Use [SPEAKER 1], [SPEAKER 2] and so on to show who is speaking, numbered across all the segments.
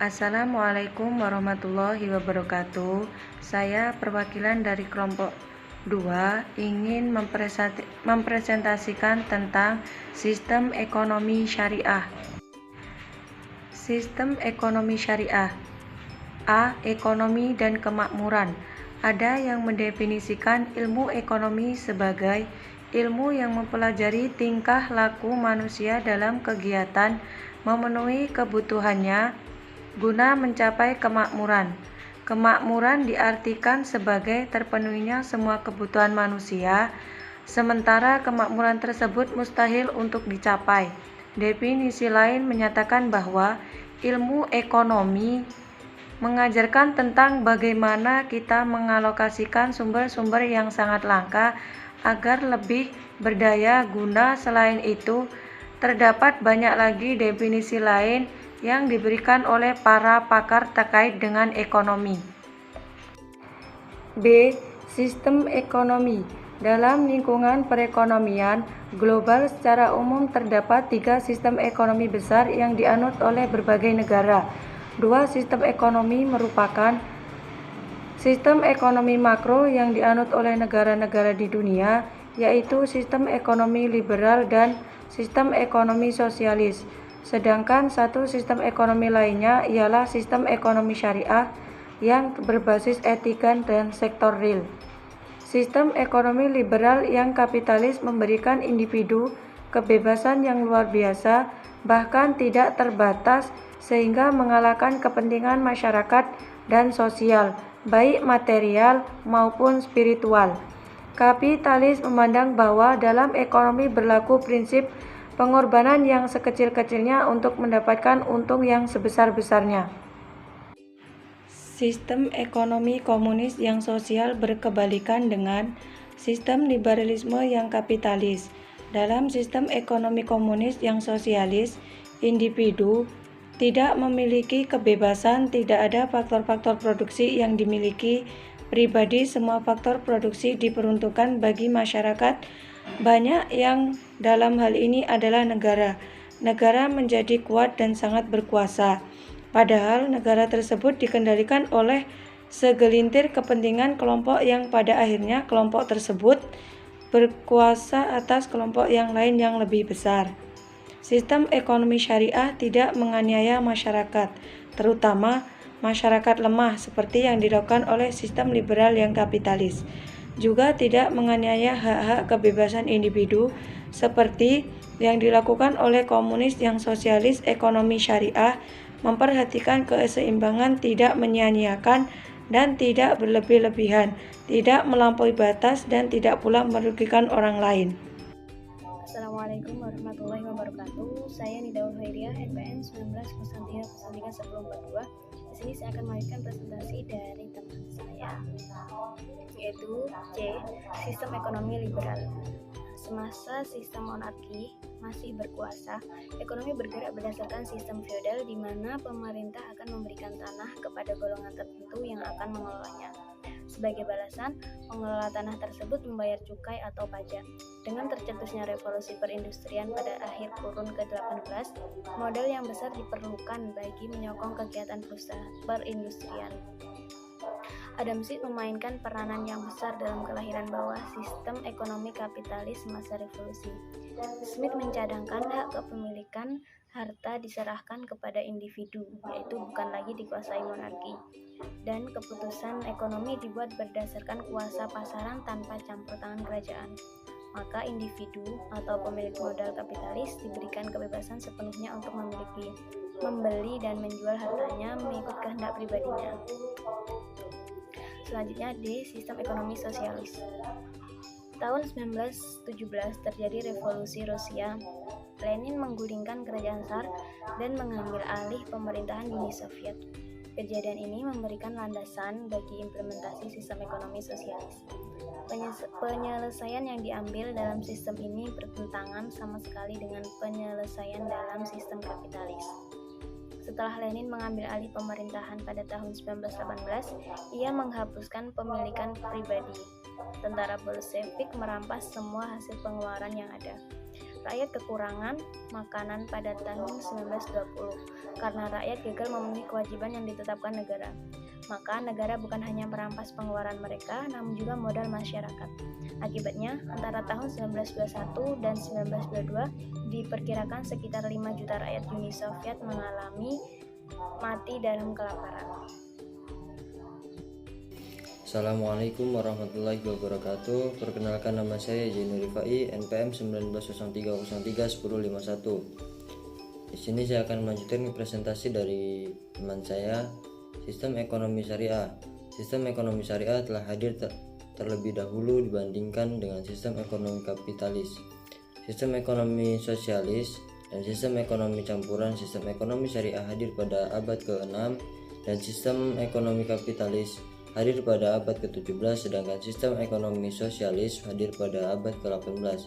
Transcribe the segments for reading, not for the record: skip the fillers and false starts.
[SPEAKER 1] Assalamualaikum warahmatullahi wabarakatuh. Saya perwakilan dari kelompok 2 ingin mempresentasikan tentang sistem ekonomi syariah. Sistem ekonomi syariah. A. Ekonomi dan kemakmuran. Ada yang mendefinisikan ilmu ekonomi sebagai ilmu yang mempelajari tingkah laku manusia dalam kegiatan memenuhi kebutuhannya guna mencapai kemakmuran. Kemakmuran diartikan sebagai terpenuhinya semua kebutuhan manusia, sementara kemakmuran tersebut mustahil untuk dicapai. Definisi lain menyatakan bahwa ilmu ekonomi mengajarkan tentang bagaimana kita mengalokasikan sumber-sumber yang sangat langka agar lebih berdaya guna. Selain itu, terdapat banyak lagi definisi lain yang diberikan oleh para pakar terkait dengan ekonomi. B. Sistem ekonomi. Dalam lingkungan perekonomian global secara umum terdapat 3 sistem ekonomi besar yang dianut oleh berbagai negara. 2 sistem ekonomi merupakan sistem ekonomi makro yang dianut oleh negara-negara di dunia, yaitu sistem ekonomi liberal dan sistem ekonomi sosialis. Sedangkan satu sistem ekonomi lainnya ialah sistem ekonomi syariah yang berbasis etika dan sektor real. Sistem ekonomi liberal yang kapitalis memberikan individu kebebasan yang luar biasa, bahkan tidak terbatas, sehingga mengalahkan kepentingan masyarakat dan sosial, baik material maupun spiritual. Kapitalis memandang bahwa dalam ekonomi berlaku prinsip pengorbanan yang sekecil-kecilnya untuk mendapatkan untung yang sebesar-besarnya. Sistem ekonomi komunis yang sosial berkebalikan dengan sistem liberalisme yang kapitalis. Dalam sistem ekonomi komunis yang sosialis, individu tidak memiliki kebebasan, tidak ada faktor-faktor produksi yang dimiliki pribadi, semua faktor produksi diperuntukkan bagi masyarakat banyak yang dalam hal ini adalah negara. Negara menjadi kuat dan sangat berkuasa. Padahal negara tersebut dikendalikan oleh segelintir kepentingan kelompok yang pada akhirnya kelompok tersebut berkuasa atas kelompok yang lain yang lebih besar. Sistem ekonomi syariah tidak menganiaya masyarakat, terutama masyarakat lemah seperti yang dilakukan oleh sistem liberal yang kapitalis. Juga tidak menganiaya hak-hak kebebasan individu seperti yang dilakukan oleh komunis yang sosialis. Ekonomi syariah memperhatikan keseimbangan, tidak menyia-nyiakan dan tidak berlebih-lebihan, tidak melampaui batas dan tidak pula merugikan orang lain.
[SPEAKER 2] Assalamualaikum warahmatullahi wabarakatuh. Saya Nidaul Khairiyah, NPM 1903-1042. Di sini saya akan memberikan presentasi dari teman saya, yaitu C. Sistem ekonomi liberal. Semasa sistem monarki masih berkuasa, ekonomi bergerak berdasarkan sistem feodal di mana pemerintah akan memberikan tanah kepada golongan tertentu yang akan mengelolanya. Sebagai balasan, pengelola tanah tersebut membayar cukai atau pajak. Dengan tercetusnya revolusi perindustrian pada akhir kurun ke-18, modal yang besar diperlukan bagi menyokong kegiatan perindustrian. Adam Smith memainkan peranan yang besar dalam kelahiran bawah sistem ekonomi kapitalis masa revolusi. Smith mencadangkan hak kepemilikan harta diserahkan kepada individu, yaitu bukan lagi dikuasai monarki. Dan keputusan ekonomi dibuat berdasarkan kuasa pasaran tanpa campur tangan kerajaan. Maka individu atau pemilik modal kapitalis diberikan kebebasan sepenuhnya untuk membeli dan menjual hartanya mengikut kehendak pribadinya. Selanjutnya D. Sistem ekonomi sosialis. Tahun 1917 terjadi revolusi Rusia. Lenin menggulingkan kerajaan Tsar dan mengambil alih pemerintahan Uni Soviet. Kejadian ini memberikan landasan bagi implementasi sistem ekonomi sosialis. Penyelesaian yang diambil dalam sistem ini bertentangan sama sekali dengan penyelesaian dalam sistem kapitalis. Setelah Lenin mengambil alih pemerintahan pada tahun 1918, ia menghapuskan pemilikan pribadi. Tentara Bolshevik merampas semua hasil pengeluaran yang ada. Rakyat kekurangan makanan pada tahun 1920 karena rakyat gagal memenuhi kewajiban yang ditetapkan negara. Maka negara bukan hanya merampas pengeluaran mereka, namun juga modal masyarakat. Akibatnya, antara tahun 1921 dan 1922 diperkirakan sekitar 5 juta rakyat Uni Soviet mengalami mati dalam kelaparan.
[SPEAKER 3] Assalamualaikum warahmatullahi wabarakatuh. Perkenalkan, nama saya Zainul Rifai, NPM 1903031051. Di sini saya akan melanjutkan presentasi dari teman saya, Sistem Ekonomi Syariah. Sistem ekonomi syariah telah hadir terlebih dahulu dibandingkan dengan sistem ekonomi kapitalis, sistem ekonomi sosialis, dan sistem ekonomi campuran. Sistem ekonomi syariah hadir pada abad ke-6 dan sistem ekonomi kapitalis hadir pada abad ke-17, sedangkan sistem ekonomi sosialis hadir pada abad ke-18.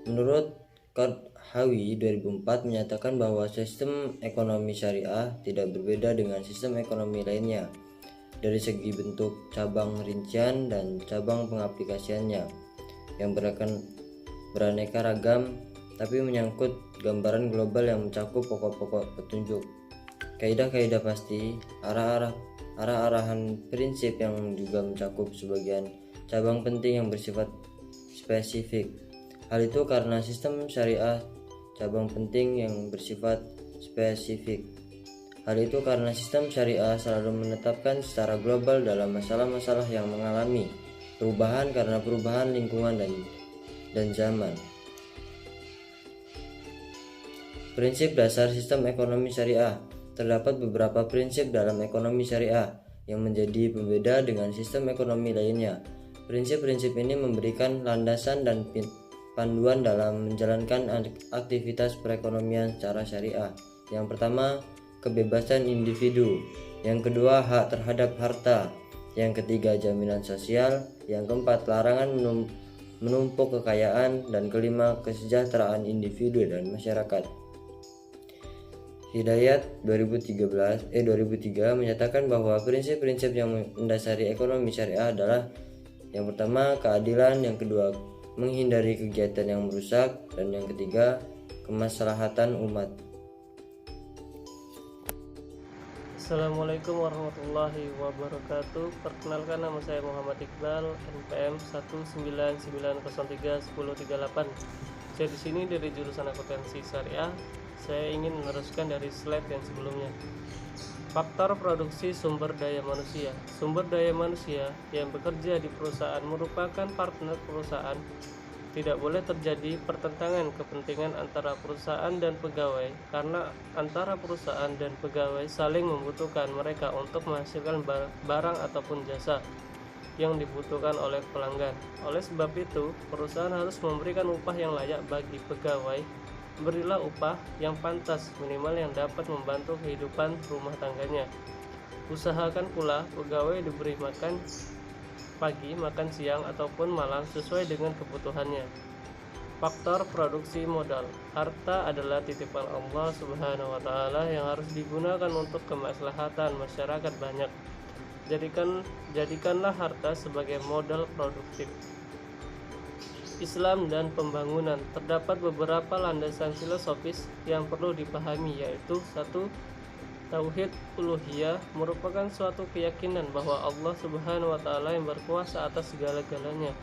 [SPEAKER 3] Menurut Qardawi 2004 menyatakan bahwa sistem ekonomi syariah tidak berbeda dengan sistem ekonomi lainnya dari segi bentuk, cabang rincian, dan cabang pengaplikasiannya yang beraneka ragam, tapi menyangkut gambaran global yang mencakup pokok-pokok petunjuk, kaidah-kaidah pasti, arah-arahan prinsip yang juga mencakup sebagian cabang penting yang bersifat spesifik. Hal itu karena sistem syariah cabang penting yang bersifat spesifik. Hal itu karena sistem syariah selalu menetapkan secara global dalam masalah-masalah yang mengalami perubahan karena perubahan lingkungan dan zaman. Prinsip dasar sistem ekonomi syariah. Terdapat beberapa prinsip dalam ekonomi syariah yang menjadi pembeda dengan sistem ekonomi lainnya. Prinsip-prinsip ini memberikan landasan dan panduan dalam menjalankan aktivitas perekonomian secara syariah. Yang pertama, kebebasan individu. Yang kedua, hak terhadap harta. Yang ketiga, jaminan sosial. Yang keempat, larangan menumpuk kekayaan. Dan kelima, kesejahteraan individu dan masyarakat. Hidayat 2003 menyatakan bahwa prinsip-prinsip yang mendasari ekonomi syariah adalah: yang pertama, keadilan, yang kedua, menghindari kegiatan yang merusak, dan yang ketiga, kemaslahatan umat.
[SPEAKER 4] Assalamualaikum warahmatullahi wabarakatuh. Perkenalkan, nama saya Muhammad Iqbal, NPM 199031038. Saya di sini dari jurusan akuntansi syariah. Saya ingin meneruskan dari slide yang sebelumnya. Faktor produksi sumber daya manusia. Sumber daya manusia yang bekerja di perusahaan merupakan partner perusahaan. Tidak boleh terjadi pertentangan kepentingan antara perusahaan dan pegawai, karena antara perusahaan dan pegawai saling membutuhkan mereka untuk menghasilkan barang ataupun jasa yang dibutuhkan oleh pelanggan. Oleh sebab itu, perusahaan harus memberikan upah yang layak bagi pegawai. Berilah upah yang pantas, minimal yang dapat membantu kehidupan rumah tangganya. Usahakan pula pegawai diberi makan pagi, makan siang, ataupun malam sesuai dengan kebutuhannya. Faktor produksi modal. Harta adalah titipan Allah Subhanahu wa Ta'ala yang harus digunakan untuk kemaslahatan masyarakat banyak. Jadikanlah harta sebagai modal produktif. Islam dan pembangunan. Terdapat beberapa landasan filosofis yang perlu dipahami, yaitu: 1. Tauhid uluhiyah merupakan suatu keyakinan bahwa Allah Subhanahu wa Ta'ala yang berkuasa atas segala-galanya.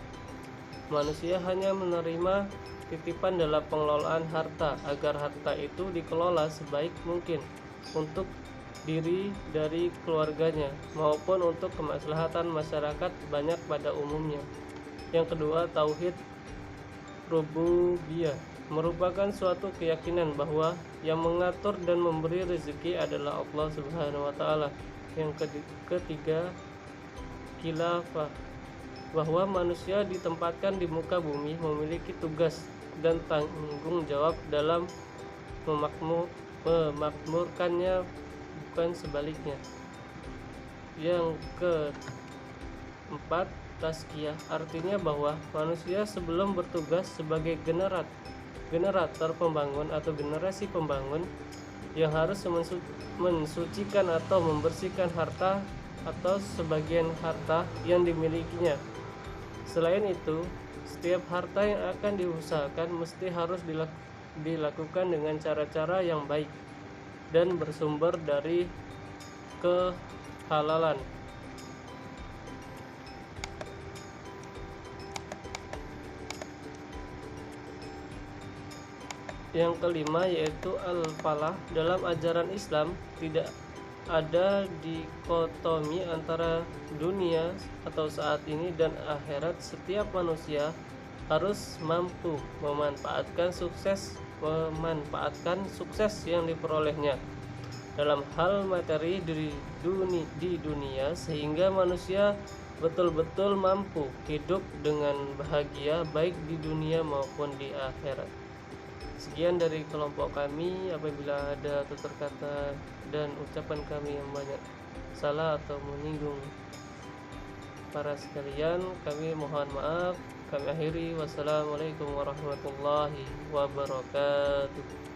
[SPEAKER 4] Manusia hanya menerima titipan dalam pengelolaan harta agar harta itu dikelola sebaik mungkin untuk diri dari keluarganya maupun untuk kemaslahatan masyarakat banyak pada umumnya. Yang kedua, tauhid rububiyah merupakan suatu keyakinan bahwa yang mengatur dan memberi rezeki adalah Allah Subhanahu wa Ta'ala. Yang ketiga, khilafah, bahwa manusia ditempatkan di muka bumi memiliki tugas dan tanggung jawab dalam memakmurkannya, bukan sebaliknya. Yang keempat, tazkiyah, artinya bahwa manusia sebelum bertugas sebagai generator pembangun atau generasi pembangun yang harus mensucikan atau membersihkan harta atau sebagian harta yang dimilikinya. Selain itu, Setiap harta yang akan diusahakan mesti harus dilakukan dengan cara-cara yang baik dan bersumber dari kehalalan. Yang kelima yaitu al-falah. Dalam ajaran Islam tidak ada dikotomi antara dunia atau saat ini dan akhirat. Setiap manusia harus mampu memanfaatkan sukses yang diperolehnya dalam hal materi di dunia sehingga manusia betul-betul mampu hidup dengan bahagia baik di dunia maupun di akhirat. Sekian dari kelompok kami. Apabila ada tutur kata dan ucapan kami yang banyak salah atau menyinggung para sekalian, kami mohon maaf. Kami akhiri. Wassalamualaikum warahmatullahi wabarakatuh.